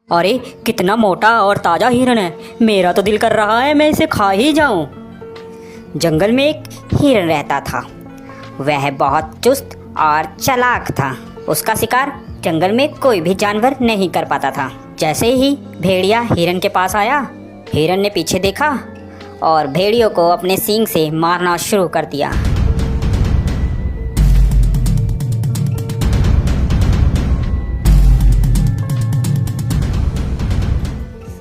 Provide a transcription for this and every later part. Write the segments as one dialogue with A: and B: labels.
A: अरे कितना मोटा और ताज़ा हिरन है। मेरा तो दिल कर रहा है मैं इसे खा ही जाऊं। जंगल में एक हिरन रहता था। वह बहुत चुस्त और चालाक था। उसका शिकार जंगल में कोई भी जानवर नहीं कर पाता था। जैसे ही भेड़िया हिरन के पास आया, हिरन ने पीछे देखा और भेड़ियों को अपने सींग से मारना शुरू कर दिया।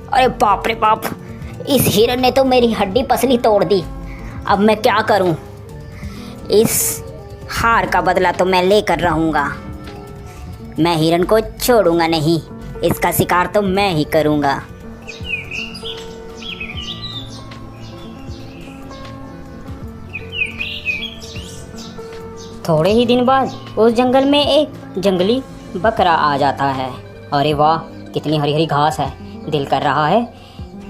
A: अरे बाप रे बाप, इस हिरन ने तो मेरी हड्डी पसली तोड़ दी। अब मैं क्या करूं? इस हार का बदला तो मैं लेकर रहूंगा। मैं हिरन को छोड़ूंगा नहीं, इसका शिकार तो मैं ही करूंगा। थोड़े ही दिन बाद उस जंगल में एक जंगली बकरा आ जाता है। अरे वाह, कितनी हरी हरी घास है। दिल कर रहा है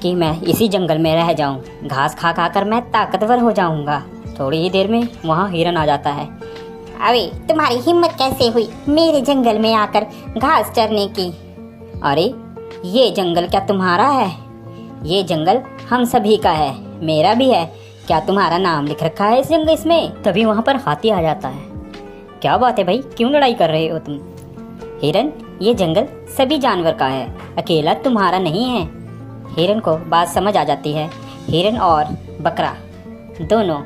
A: कि मैं इसी जंगल में रह जाऊं। घास खा खा कर मैं ताकतवर हो जाऊंगा। थोड़ी ही देर में वहाँ हिरन आ जाता है। अरे तुम्हारी हिम्मत कैसे हुई मेरे जंगल में आकर घास चरने की? अरे ये जंगल क्या तुम्हारा है? ये जंगल हम सभी का है, मेरा भी है। क्या तुम्हारा नाम लिख रखा है इस जंगल इसमें? तभी वहाँ पर हाथी आ जाता है। क्या बात है भाई, क्यों लड़ाई कर रहे हो तुम? हिरन, ये जंगल सभी जानवर का है, अकेला तुम्हारा नहीं है। हिरन को बात समझ आ जाती है। हिरन और बकरा दोनों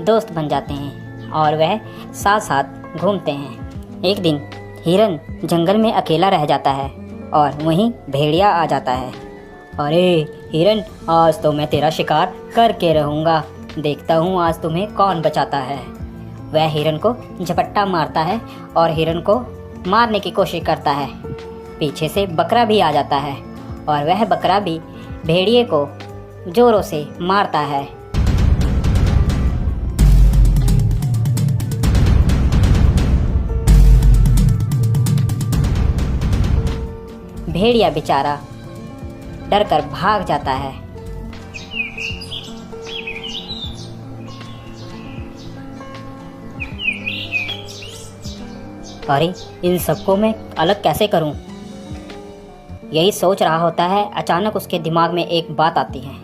A: दोस्त बन जाते हैं और वह साथ साथ घूमते हैं। एक दिन हिरन जंगल में अकेला रह जाता है और वहीं भेड़िया आ जाता है। अरे हिरन, आज तो मैं तेरा शिकार करके रहूँगा। देखता हूँ आज तुम्हें कौन बचाता है। वह हिरन को झपट्टा मारता है और हिरन को मारने की कोशिश करता है। पीछे से बकरा भी आ जाता है और वह बकरा भी भेड़िए को जोरों से मारता है। भेड़िया बेचारा डर कर भाग जाता है। अरे इन सबको मैं अलग कैसे करूं? यही सोच रहा होता है, अचानक उसके दिमाग में एक बात आती है।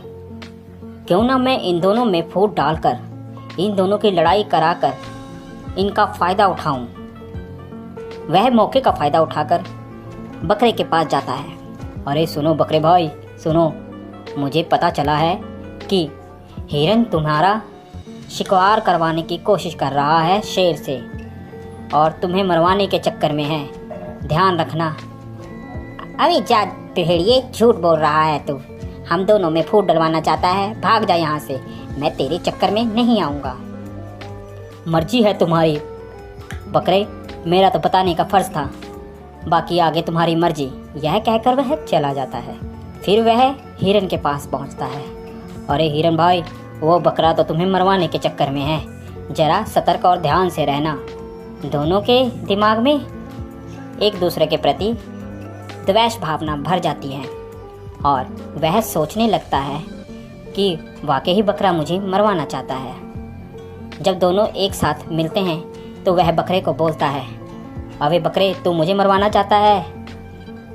A: क्यों ना मैं इन दोनों में फूट डालकर इन दोनों की लड़ाई कराकर इनका फ़ायदा उठाऊं। वह मौके का फ़ायदा उठाकर बकरे के पास जाता है। अरे सुनो बकरे भाई, सुनो, मुझे पता चला है कि हिरन तुम्हारा शिकार करवाने की कोशिश कर रहा है शेर से और तुम्हें मरवाने के चक्कर में है। ध्यान रखना। अरे जा भेड़िए, झूठ बोल रहा है तू। हम दोनों में फूट डलवाना चाहता है, भाग जा यहाँ से। मैं तेरे चक्कर में नहीं आऊँगा। मर्जी है तुम्हारी बकरे, मेरा तो बताने का फर्ज था, बाकी आगे तुम्हारी मर्जी। यह कहकर वह चला जाता है। फिर वह हिरन के पास पहुँचता है। अरे हिरन भाई, वो बकरा तो तुम्हें मरवाने के चक्कर में है, जरा सतर्क और ध्यान से रहना। दोनों के दिमाग में एक दूसरे के प्रति द्वेष भावना भर जाती है और वह सोचने लगता है कि वाकई ही बकरा मुझे मरवाना चाहता है। जब दोनों एक साथ मिलते हैं तो वह बकरे को बोलता है, अबे बकरे, तू मुझे मरवाना चाहता है?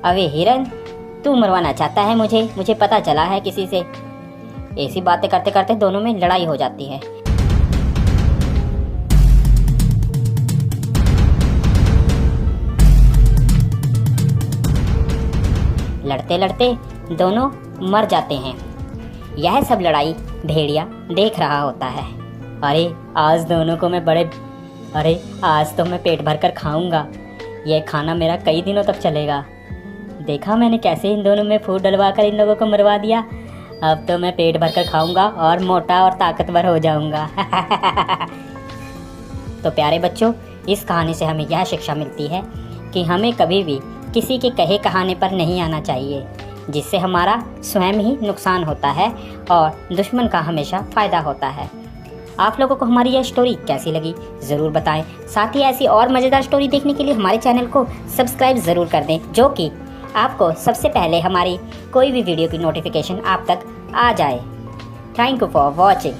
A: अबे हिरन, तू मरवाना चाहता है मुझे पता चला है किसी से। ऐसी बातें करते करते दोनों में लड़ाई हो जाती है। लड़ते लड़ते दोनों मर जाते हैं। यह सब लड़ाई भेड़िया देख रहा होता है। अरे आज दोनों को मैं आज तो मैं पेट भर कर खाऊंगा। यह खाना मेरा कई दिनों तक चलेगा। देखा मैंने कैसे इन दोनों में फूट डलवा कर इन लोगों को मरवा दिया। अब तो मैं पेट भर कर खाऊंगा और मोटा और ताकतवर हो जाऊंगा। तो प्यारे बच्चों, इस कहानी से हमें यह शिक्षा मिलती है कि हमें कभी भी किसी के कहे कहाने पर नहीं आना चाहिए, जिससे हमारा स्वयं ही नुकसान होता है और दुश्मन का हमेशा फ़ायदा होता है। आप लोगों को हमारी यह स्टोरी कैसी लगी ज़रूर बताएं। साथ ही ऐसी और मज़ेदार स्टोरी देखने के लिए हमारे चैनल को सब्सक्राइब ज़रूर कर दें, जो कि आपको सबसे पहले हमारी कोई भी वीडियो की नोटिफिकेशन आप तक आ जाए। Thank you for watching.